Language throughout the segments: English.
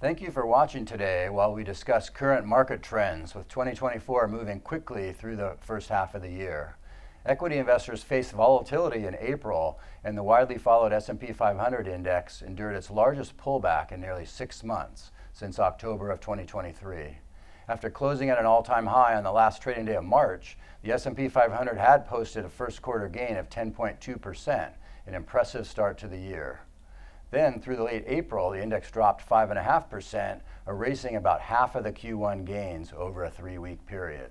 Thank you for watching today while we discuss current market trends with 2024 moving quickly through the first half of the year. Equity investors faced volatility in April, and the widely followed S&P 500 index endured its largest pullback in nearly 6 months since October of 2023. After closing at an all-time high on the last trading day of March, the S&P 500 had posted a first quarter gain of 10.2%, an impressive start to the year. Then, through the late April, the index dropped 5.5%, erasing about half of the Q1 gains over a 3-week period.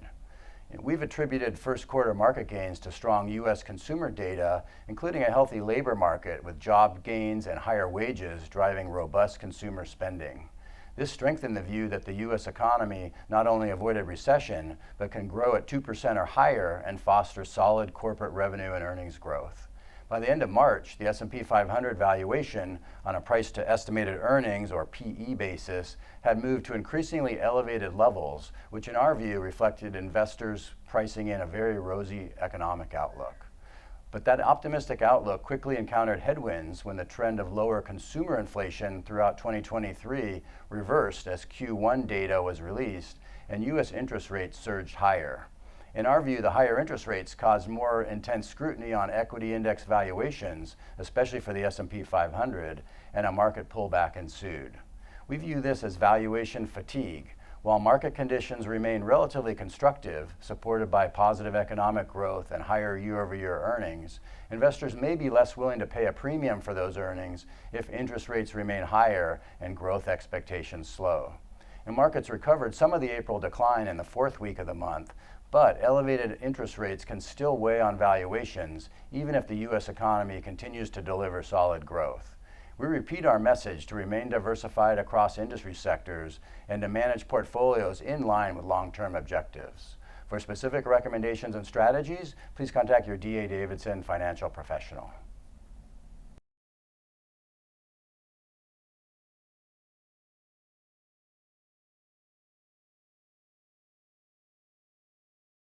We've attributed first quarter market gains to strong U.S. consumer data, including a healthy labor market with job gains and higher wages driving robust consumer spending. This strengthened the view that the U.S. economy not only avoided recession, but can grow at 2% or higher and foster solid corporate revenue and earnings growth. By the end of March, the S&P 500 valuation on a price to estimated earnings, or PE basis, had moved to increasingly elevated levels, which in our view reflected investors pricing in a very rosy economic outlook. But that optimistic outlook quickly encountered headwinds when the trend of lower consumer inflation throughout 2023 reversed as Q1 data was released and U.S. interest rates surged higher. In our view, the higher interest rates caused more intense scrutiny on equity index valuations, especially for the S&P 500, and a market pullback ensued. We view this as valuation fatigue. While market conditions remain relatively constructive, supported by positive economic growth and higher year-over-year earnings, investors may be less willing to pay a premium for those earnings if interest rates remain higher and growth expectations slow. And markets recovered some of the April decline in the 4th week of the month, but elevated interest rates can still weigh on valuations, even if the U.S. economy continues to deliver solid growth. We repeat our message to remain diversified across industry sectors and to manage portfolios in line with long-term objectives. For specific recommendations and strategies, please contact your D.A. Davidson financial professional.